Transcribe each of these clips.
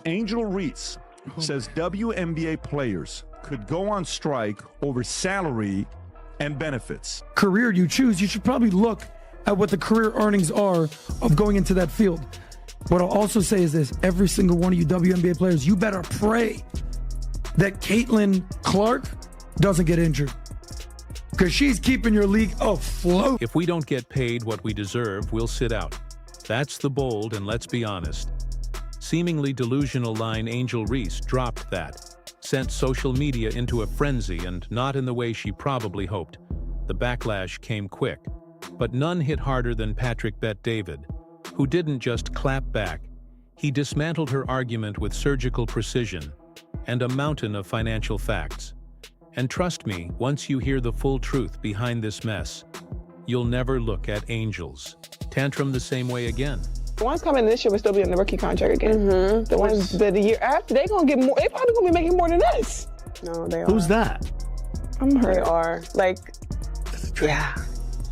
Angel Reese says WNBA players could go on strike over salary and benefits. Career you choose, you should probably look at what the career earnings are of going into that field. What I'll also say is this: every single one of you WNBA players, you better pray that Caitlin Clark doesn't get injured, because she's keeping your league afloat. If we don't get paid what we deserve, we'll sit out. That's the bold and, let's be honest, seemingly delusional line Angel Reese dropped that, sent social media into a frenzy, and not in the way she probably hoped. The backlash came quick, but none hit harder than Patrick Bet David, who didn't just clap back. He dismantled her argument with surgical precision and a mountain of financial facts. And trust me, once you hear the full truth behind this mess, you'll never look at Angel's tantrum the same way again. The ones coming this year will still be on the rookie contract again. Mm-hmm. The ones the year after, they gonna get more. They probably gonna be making more than us. No, they are. Who's that? I'm hurt. They are. Like, yeah.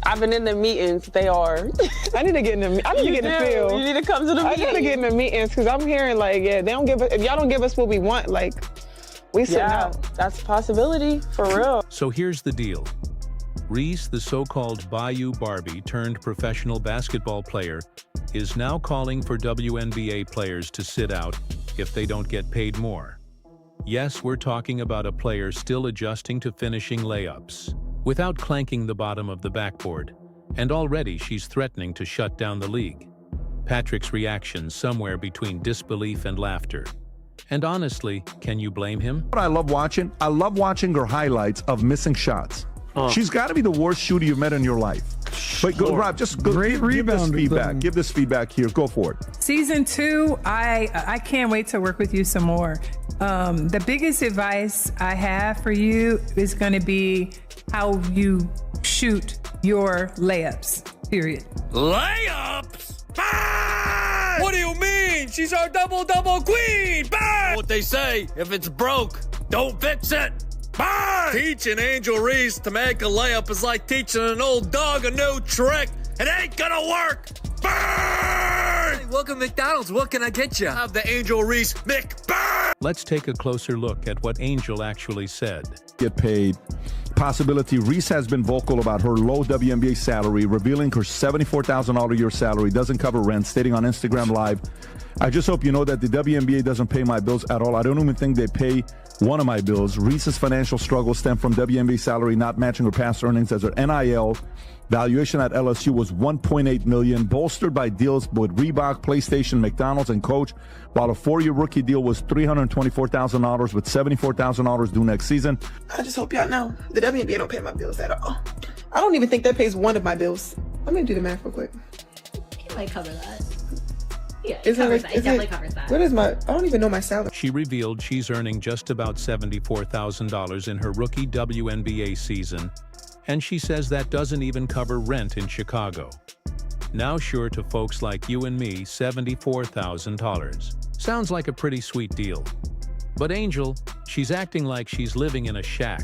I've been in the meetings. They are. I need to get in the. I need to get in the field. You need to come to the meetings. I need to get in the meetings because I'm hearing like, yeah, they don't give. If y'all don't give us what we want, like, we sit out. That's a possibility for real. So here's the deal. Reese, the so-called Bayou Barbie turned professional basketball player, is now calling for WNBA players to sit out if they don't get paid more. Yes, we're talking about a player still adjusting to finishing layups without clanking the bottom of the backboard, and already she's threatening to shut down the league. Patrick's reaction somewhere between disbelief and laughter. And honestly, can you blame him? What I love watching? I love watching her highlights of missing shots. She's got to be the worst shooter you've met in your life. But go, Rob, just go, give this feedback. Give this feedback here. Go for it. Season 2, I can't wait to work with you some more. The biggest advice I have for you is going to be how you shoot your layups, period. Layups? Bang! What do you mean? She's our double-double queen! Bang! What they say, if it's broke, don't fix it! Bang! Teaching Angel Reese to make a layup is like teaching an old dog a new trick. It ain't gonna work! Bang! Hey, welcome to McDonald's. What can I get you? Have the Angel Reese McBang! Let's take a closer look at what Angel actually said. Get paid. Possibility. Reese has been vocal about her low WNBA salary, revealing her $74,000 a year salary doesn't cover rent, stating on Instagram Live, "I just hope you know that the WNBA doesn't pay my bills at all. I don't even think they pay one of my bills." Reese's financial struggles stem from WNBA salary not matching her past earnings, as her NIL valuation at LSU was $1.8 million, bolstered by deals with Reebok, PlayStation, McDonald's, and Coach, while a 4-year rookie deal was $324,000 with $74,000 due next season. I just hope y'all know the WNBA don't pay my bills at all. I don't even think that pays one of my bills. I'm gonna do the math real quick. It might cover that. Yeah, it definitely covers that. What is I don't even know my salary. She revealed she's earning just about $74,000 in her rookie WNBA season, and she says that doesn't even cover rent in Chicago. Now sure, to folks like you and me, $74,000 sounds like a pretty sweet deal. But Angel, she's acting like she's living in a shack.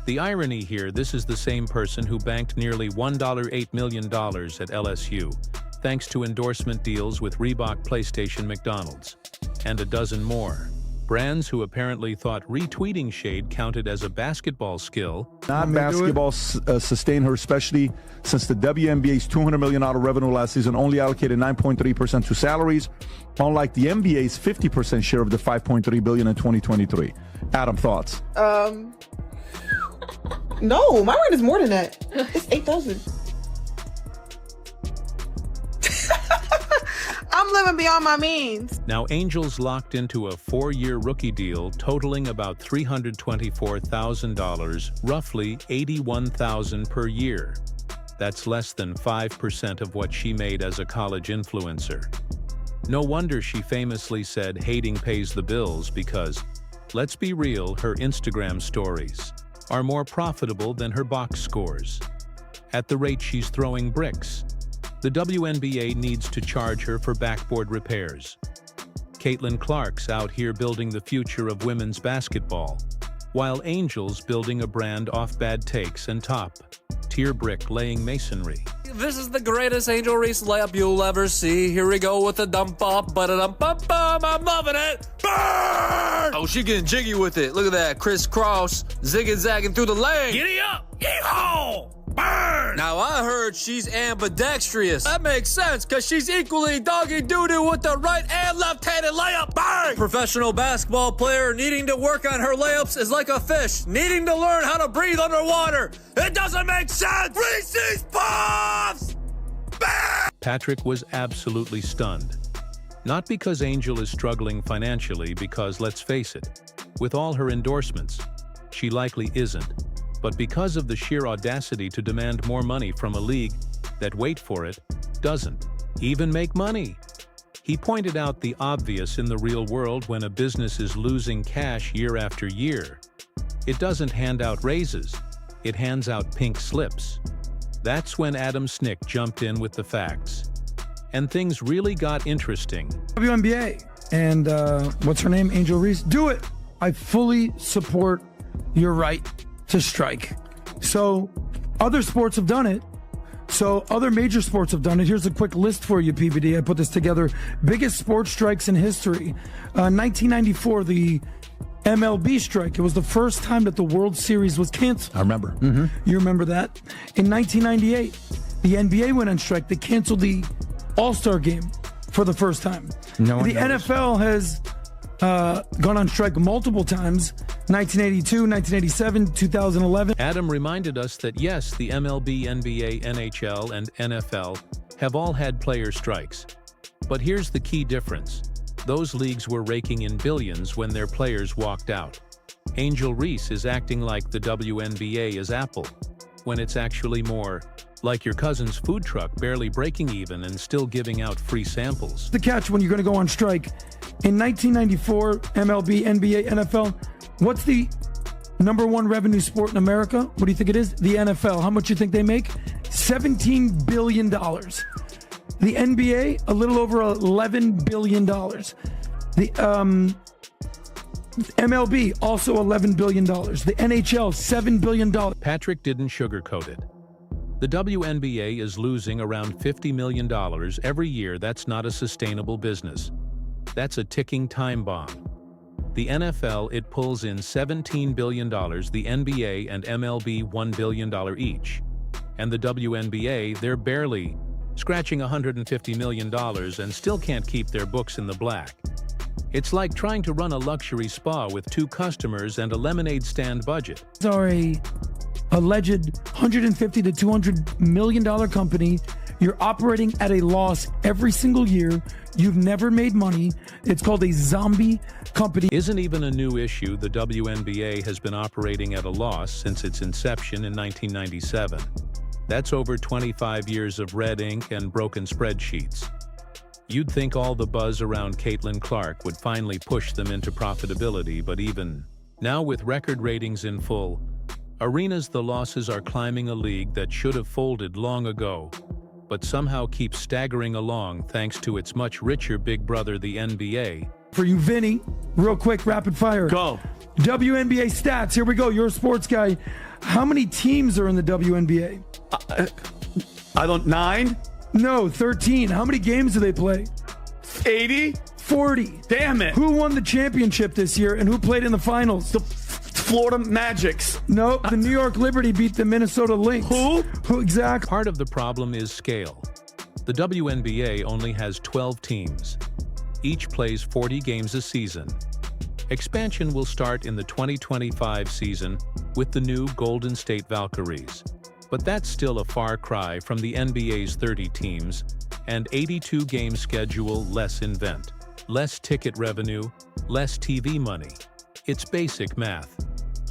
The irony here, this is the same person who banked nearly $1.8 million at LSU, thanks to endorsement deals with Reebok, PlayStation, McDonald's, and a dozen more. Brands who apparently thought retweeting shade counted as a basketball skill. Not basketball sustained her, especially since the WNBA's $200 million revenue last season only allocated 9.3% to salaries, unlike the NBA's 50% share of the $5.3 billion in 2023. Adam, thoughts? No, my rent is more than that. It's $8,000. I'm living beyond my means. Now Angel's locked into a 4-year rookie deal totaling about $324,000, roughly $81,000 per year. That's less than 5% of what she made as a college influencer. No wonder she famously said hating pays the bills, because, let's be real, her Instagram stories are more profitable than her box scores. At the rate she's throwing bricks, the WNBA needs to charge her for backboard repairs. Caitlin Clark's out here building the future of women's basketball, while Angel's building a brand off bad takes and top-tier brick-laying masonry. If This is the greatest Angel Reese layup you'll ever see. Here we go with the dump off, ba-da-dum-bum-bum. I'm loving it. Burn! Oh, she getting jiggy with it. Look at that, crisscross, zigging zagging through the lane. Giddy up, yeehaw! Burn! Now I heard she's ambidextrous. That makes sense, cause she's equally doggy doo-doo with the right and left-handed layup. Burn! Professional basketball player needing to work on her layups is like a fish needing to learn how to breathe underwater. It doesn't make sense. Reese's Puffs! Burn! Patrick was absolutely stunned. Not because Angel is struggling financially, because let's face it, with all her endorsements, she likely isn't, but because of the sheer audacity to demand more money from a league that, wait for it, doesn't even make money. He pointed out the obvious in the real world when a business is losing cash year after year. It doesn't hand out raises, it hands out pink slips. That's when Adam Snick jumped in with the facts. And things really got interesting. WNBA and what's her name? Angel Reese. Do it. I fully support your right to strike. So other sports have done it. So other major sports have done it. Here's a quick list for you, PBD. I put this together. Biggest sports strikes in history. 1994, the MLB strike. It was the first time that the World Series was canceled. I remember. You remember that? In 1998, the NBA went on strike. They canceled the All-Star game for the first time. No one the knows. NFL has gone on strike multiple times. 1982, 1987, 2011. Adam reminded us that yes, the MLB, NBA, NHL, and NFL have all had player strikes. But here's the key difference. Those leagues were raking in billions when their players walked out. Angel Reese is acting like the WNBA is Apple, when it's actually more like your cousin's food truck barely breaking even and still giving out free samples. The catch when you're going to go on strike. In 1994, MLB, NBA, NFL, what's the number one revenue sport in America? What do you think it is? The NFL. How much do you think they make? $17 billion. The NBA, a little over $11 billion. The MLB, also $11 billion. The NHL, $7 billion. Patrick didn't sugarcoat it. The WNBA is losing around $50 million every year. That's not a sustainable business. That's a ticking time bomb. The NFL, it pulls in $17 billion, the NBA and MLB $1 billion each. And the WNBA, they're barely scratching $150 million and still can't keep their books in the black. It's like trying to run a luxury spa with 2 customers and a lemonade stand budget. Are a alleged $150 to $200 million company. You're operating at a loss every single year. You've never made money. It's called a zombie company. Isn't even a new issue. The WNBA has been operating at a loss since its inception in 1997. That's over 25 years of red ink and broken spreadsheets. You'd think all the buzz around Caitlin Clark would finally push them into profitability, but even now, with record ratings in full arenas, the losses are climbing. A league that should have folded long ago, but somehow keeps staggering along thanks to its much richer big brother, the NBA. For you, Vinny, real quick, rapid fire. Go. WNBA stats. Here we go. You're a sports guy. How many teams are in the WNBA? I don't, 9? No, 13. How many games do they play? 80? 40. Damn it. Who won the championship this year and who played in the finals? The Florida Magics. No, the New York Liberty beat the Minnesota Lynx. Who? Exactly. Part of the problem is scale. The WNBA only has 12 teams. Each plays 40 games a season. Expansion will start in the 2025 season with the new Golden State Valkyries. But that's still a far cry from the NBA's 30 teams and 82-game schedule. Less invent, less ticket revenue, less TV money. It's basic math.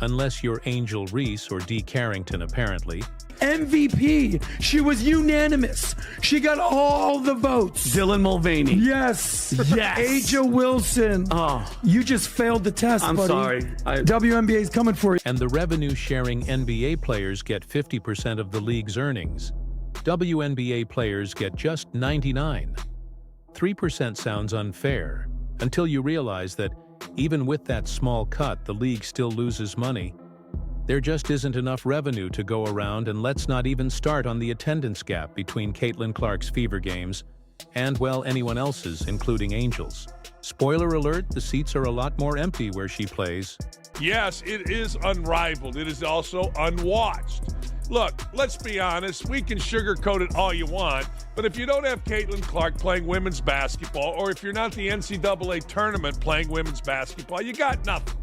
Unless you're Angel Reese or Dee Carrington, apparently. MVP. She was unanimous. She got all the votes. Dylan Mulvaney. Yes. Yes. Aja Wilson. Oh. You just failed the test, I'm buddy. sorry. WNBA is coming for you. And the revenue-sharing NBA players get 50% of the league's earnings. WNBA players get just 99. 3% sounds unfair until you realize that even with that small cut, the league still loses money. There just isn't enough revenue to go around, and let's not even start on the attendance gap between Caitlin Clark's Fever games and, well, anyone else's, including Angel's. Spoiler alert, the seats are a lot more empty where she plays. Yes, it is unrivaled. It is also unwatched. Look, let's be honest, we can sugarcoat it all you want, but if you don't have Caitlin Clark playing women's basketball, or if you're not the NCAA tournament playing women's basketball, you got nothing.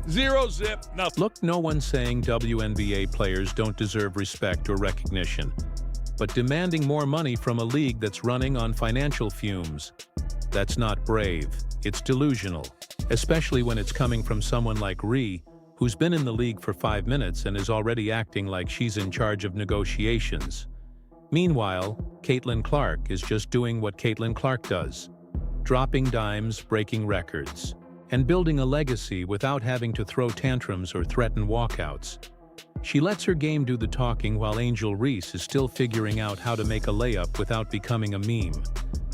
Zero zip, nothing. Look, no one's saying WNBA players don't deserve respect or recognition, but demanding more money from a league that's running on financial fumes, that's not brave, it's delusional, especially when it's coming from someone like Reese, who's been in the league for 5 minutes and is already acting like she's in charge of negotiations. Meanwhile, Caitlin Clark is just doing what Caitlin Clark does, dropping dimes, breaking records, and building a legacy without having to throw tantrums or threaten walkouts. She lets her game do the talking while Angel Reese is still figuring out how to make a layup without becoming a meme.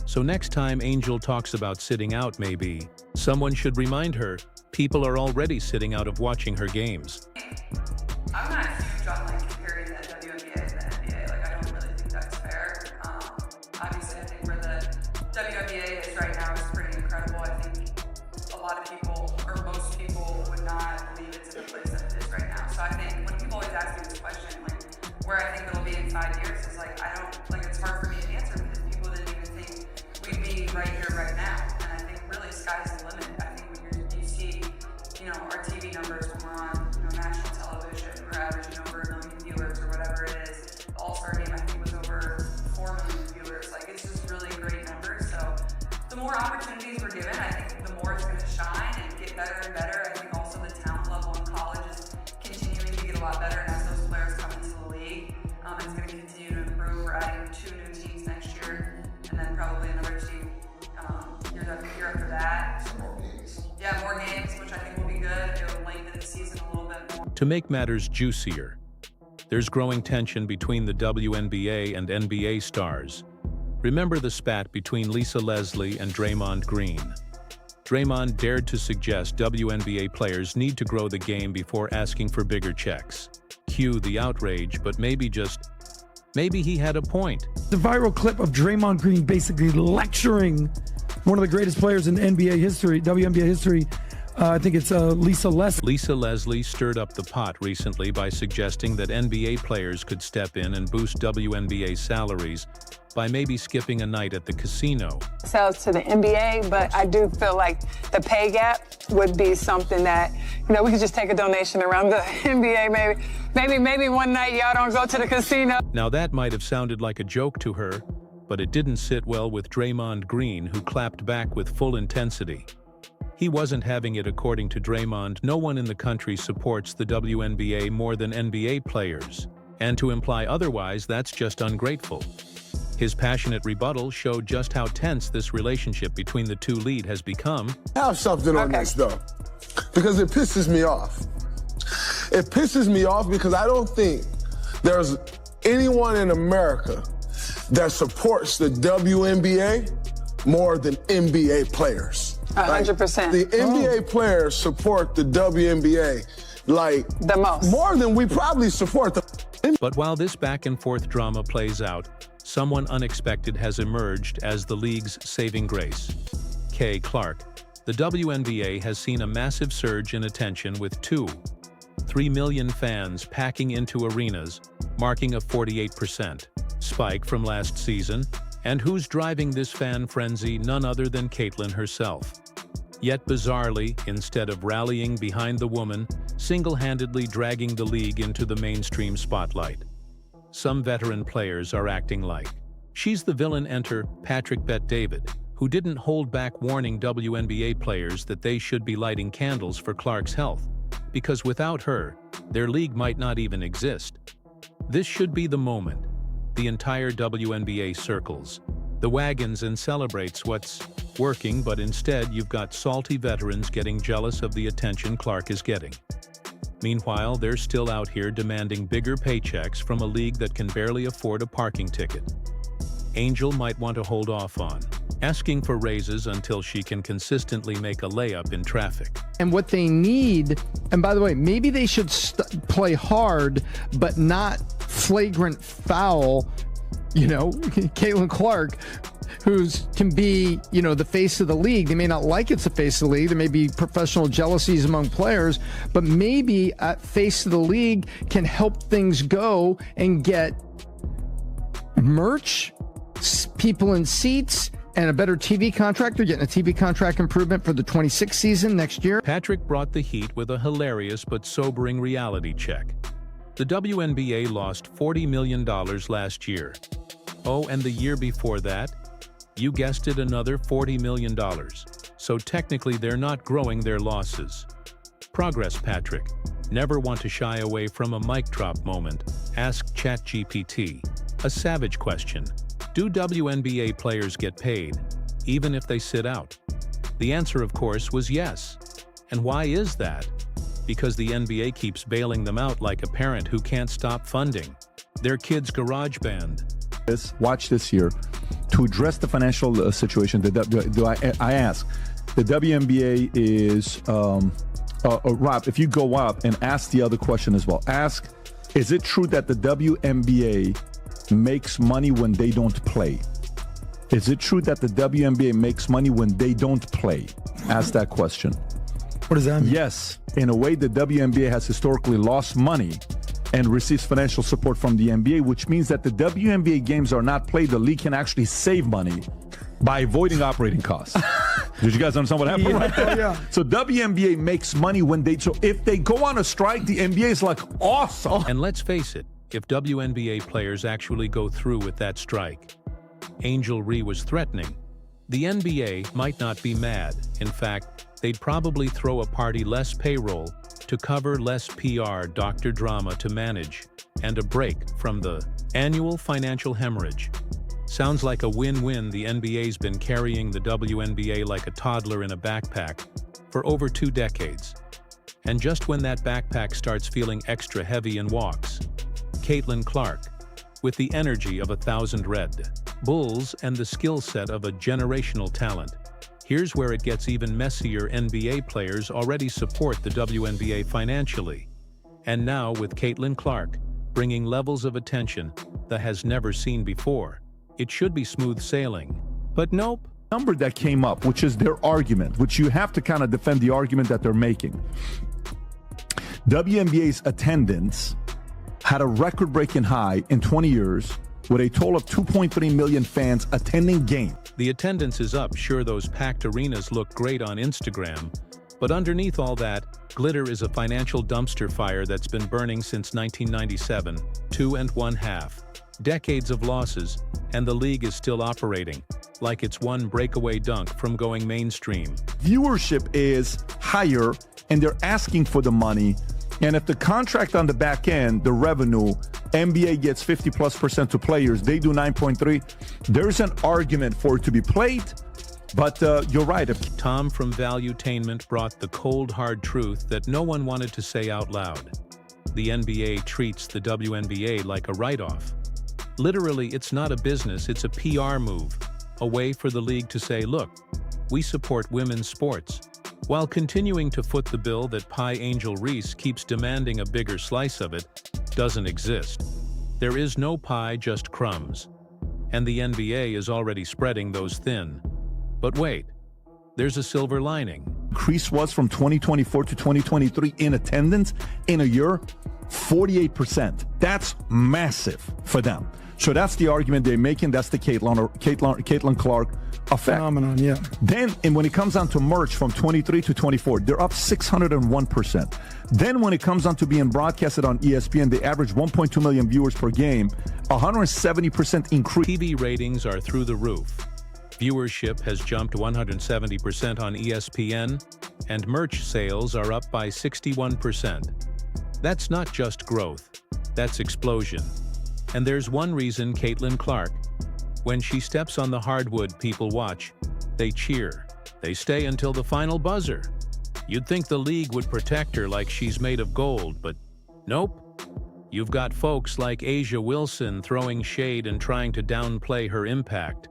So next time Angel talks about sitting out, maybe someone should remind her, people are already sitting out of watching her games. I'm not huge on comparing the WNBA to the NBA. I don't really think that's fair. Obviously, I think where the WNBA is right now is pretty incredible. I think a lot of people, or most people, would not believe it's in the place that it is right now. So I think when people always ask me this question, where I think it'll be in 5 years, is it's hard for me to answer because people didn't even think we'd be right here, right now. And I think really sky's the limit. I think when you see, our TV numbers when we're on, national television, we're averaging over 1 million viewers or whatever it is. The All-Star game, I think, was over 4 million viewers. It's just really great numbers. So the more opportunities we're given, I think the more it's going to shine and get better and better. I think also the talent level in college is continuing to get a lot better. And as those players come into the league, it's going to continue to improve. We're adding 2 new teams next year, and then probably another 2 year after that. Yeah, more games, which I think will be good. It'll lengthen the season a little bit more. To make matters juicier, there's growing tension between the WNBA and NBA stars. Remember the spat between Lisa Leslie and Draymond Green. Draymond dared to suggest WNBA players need to grow the game before asking for bigger checks. Cue the outrage, but maybe he had a point. The viral clip of Draymond Green basically lecturing one of the greatest players in NBA history, WNBA history. I think it's Lisa Leslie. Lisa Leslie stirred up the pot recently by suggesting that NBA players could step in and boost WNBA salaries by maybe skipping a night at the casino. Sells to the NBA, but I do feel like the pay gap would be something that, we could just take a donation around the NBA maybe one night y'all don't go to the casino. Now that might have sounded like a joke to her, but it didn't sit well with Draymond Green, who clapped back with full intensity. He wasn't having it. According to Draymond, no one in the country supports the WNBA more than NBA players, and to imply otherwise, that's just ungrateful. His passionate rebuttal showed just how tense this relationship between the two lead has become. I have something on this, though, because it pisses me off. It pisses me off because I don't think there's anyone in America that supports the WNBA more than NBA players. 100%. The NBA players support the WNBA the most. More than we probably support the. But while this back and forth drama plays out, someone unexpected has emerged as the league's saving grace. Kay Clark. The WNBA has seen a massive surge in attention with 3 million fans packing into arenas, marking a 48% spike from last season. And who's driving this fan frenzy? None other than Caitlin herself. Yet bizarrely, instead of rallying behind the woman, single-handedly dragging the league into the mainstream spotlight. Some veteran players are acting like she's the villain. Enter Patrick Bet-David, who didn't hold back warning WNBA players that they should be lighting candles for Clark's health, because without her, their league might not even exist. This should be the moment the entire WNBA circles the wagons and celebrates what's working, but instead you've got salty veterans getting jealous of the attention Clark is getting. Meanwhile, they're still out here demanding bigger paychecks from a league that can barely afford a parking ticket. Angel might want to hold off on asking for raises until she can consistently make a layup in traffic. And what they need, and by the way, maybe they should play hard, but not flagrant foul. You know, Caitlin Clark, who's can be, you know, the face of the league. They may not like it's the face of the league. There may be professional jealousies among players, but maybe at face of the league can help things go and get merch, people in seats, and a better TV contract. They're getting a TV contract improvement for the 26th season next year. Patrick brought the heat with a hilarious but sobering reality check. The WNBA lost $40 million last year. Oh, and the year before that, you guessed it, another $40 million. So technically they're not growing their losses. Progress, Patrick. Never want to shy away from a mic drop moment. Ask ChatGPT. A savage question. Do WNBA players get paid, even if they sit out? The answer, of course, was yes. And why is that? Because the NBA keeps bailing them out like a parent who can't stop funding their kid's garage band. Watch this here. To address the financial situation, I ask, the WNBA is, Rob, if you go up and ask the other question as well, ask, is it true that the WNBA makes money when they don't play? Is it true that the WNBA makes money when they don't play? Ask that question. What does that mean? Yes. In a way, the WNBA has historically lost money and receives financial support from the NBA, which means that the WNBA games are not played. The league can actually save money by avoiding operating costs. Did you guys understand what happened? Yeah. Right there? Yeah. So WNBA makes money when so if they go on a strike, the NBA is like, awesome. And let's face it, if WNBA players actually go through with that strike, Angel Reese was threatening, the NBA might not be mad. In fact, they'd probably throw a party less payroll to cover less PR doctor drama to manage and a break from the annual financial hemorrhage. Sounds like a win-win. The NBA's been carrying the WNBA like a toddler in a backpack for over 2 decades. And just when that backpack starts feeling extra heavy and walks, Caitlin Clark, with the energy of 1,000 Red Bulls and the skill set of a generational talent. Here's where it gets even messier. NBA players already support the WNBA financially. And now with Caitlin Clark bringing levels of attention that has never seen before, it should be smooth sailing. But nope. Number that came up, which is their argument, which you have to kind of defend the argument that they're making. WNBA's attendance had a record-breaking high in 20 years with a total of 2.3 million fans attending games. The attendance is up. Sure, those packed arenas look great on Instagram, but underneath all that, glitter is a financial dumpster fire that's been burning since 1997, 2.5 decades of losses, and the league is still operating like it's one breakaway dunk from going mainstream. Viewership is higher, and they're asking for the money. And if the contract on the back end, the revenue, NBA gets 50+% to players, they do 9.3. There's an argument for it to be played, but you're right. Tom from Valuetainment brought the cold, hard truth that no one wanted to say out loud. The NBA treats the WNBA like a write-off. Literally, it's not a business, it's a PR move, a way for the league to say, look, we support women's sports, while continuing to foot the bill that Pie Angel Reese keeps demanding a bigger slice of it doesn't exist. There is no pie, just crumbs. And the NBA is already spreading those thin. But wait, there's a silver lining. Increase was from 2024 to 2023 in attendance in a year, 48%. That's massive for them. So that's the argument they're making. That's the Caitlin Clark effect. Phenomenon, yeah. Then, and when it comes down to merch from 23 to 24, they're up 601%. Then when it comes down to being broadcasted on ESPN, they average 1.2 million viewers per game, 170% increase. TV ratings are through the roof. Viewership has jumped 170% on ESPN, and merch sales are up by 61%. That's not just growth, that's explosion. And there's one reason Caitlin Clark, when she steps on the hardwood, people watch, they cheer, they stay until the final buzzer. You'd think the league would protect her like she's made of gold, but nope. You've got folks like Asia Wilson throwing shade and trying to downplay her impact.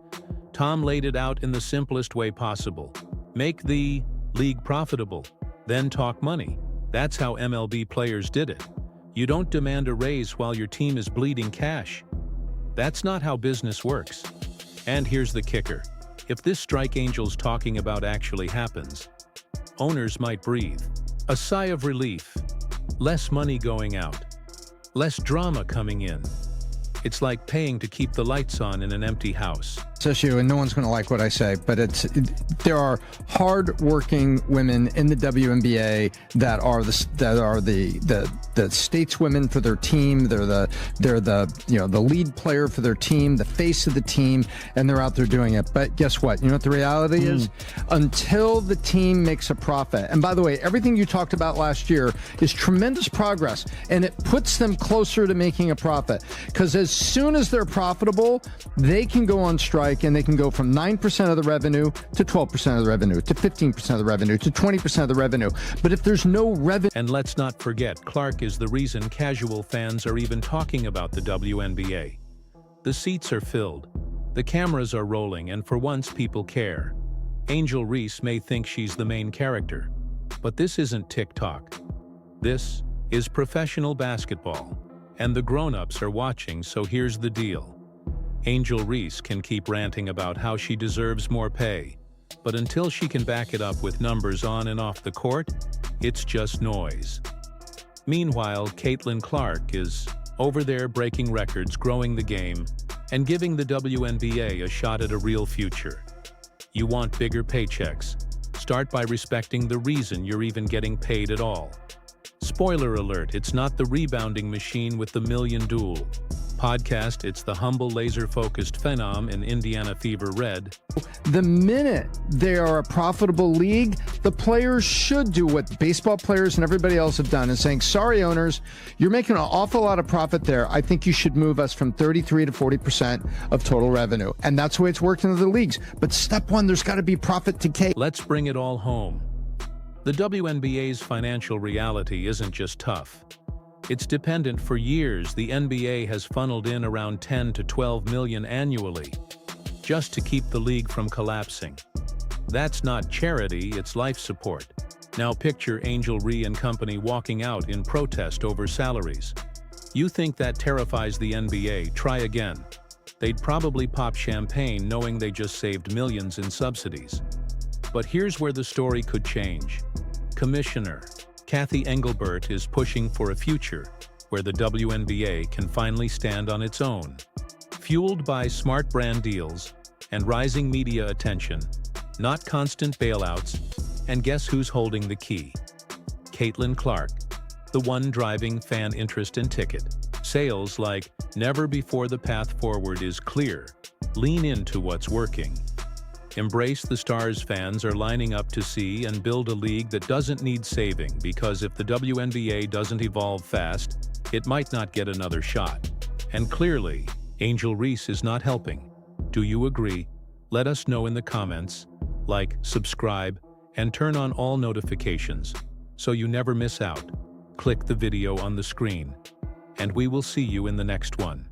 Tom laid it out in the simplest way possible. Make the league profitable, then talk money. That's how MLB players did it. You don't demand a raise while your team is bleeding cash. That's not how business works. And here's the kicker. If this strike Angels talking about actually happens, owners might breathe a sigh of relief. Less money going out. Less drama coming in. It's like paying to keep the lights on in an empty house. Issue, and no one's going to like what I say, but there are hard-working women in the WNBA that are the stateswomen for their team. They're the lead player for their team, the face of the team, and they're out there doing it. But guess what? You know what the reality is? Until the team makes a profit. And by the way, everything you talked about last year is tremendous progress, and it puts them closer to making a profit. Because as soon as they're profitable, they can go on strike. And they can go from 9% of the revenue to 12% of the revenue to 15% of the revenue to 20% of the revenue. But if there's no revenue... And let's not forget, Clark is the reason casual fans are even talking about the WNBA. The seats are filled, the cameras are rolling, and for once people care. Angel Reese may think she's the main character, but this isn't TikTok. This is professional basketball, and the grown-ups are watching, so here's the deal. Angel Reese can keep ranting about how she deserves more pay, but until she can back it up with numbers on and off the court, it's just noise. Meanwhile, Caitlin Clark is over there breaking records, growing the game, and giving the WNBA a shot at a real future. You want bigger paychecks? Start by respecting the reason you're even getting paid at all. Spoiler alert, it's not the rebounding machine with the million duel podcast, it's the humble laser-focused phenom in Indiana Fever Red. The minute they are a profitable league, the players should do what baseball players and everybody else have done, is saying, sorry owners, you're making an awful lot of profit there. I think you should move us from 33 to 40% of total revenue. And that's the way it's worked in the leagues. But step one, there's got to be profit decay. Let's bring it all home. The WNBA's financial reality isn't just tough. It's dependent. For years, the NBA has funneled in around 10 to 12 million annually, just to keep the league from collapsing. That's not charity, it's life support. Now picture Angel Reese and company walking out in protest over salaries. You think that terrifies the NBA? Try again. They'd probably pop champagne knowing they just saved millions in subsidies. But here's where the story could change. Commissioner Kathy Engelbert is pushing for a future where the WNBA can finally stand on its own. Fueled by smart brand deals and rising media attention, not constant bailouts, and guess who's holding the key? Caitlin Clark, the one driving fan interest and ticket sales like never before. The path forward is clear. Lean into what's working. Embrace the stars fans are lining up to see, and build a league that doesn't need saving, because if the WNBA doesn't evolve fast, it might not get another shot. And clearly, Angel Reese is not helping. Do you agree? Let us know in the comments. Like, subscribe, and turn on all notifications so you never miss out. Click the video on the screen, and we will see you in the next one.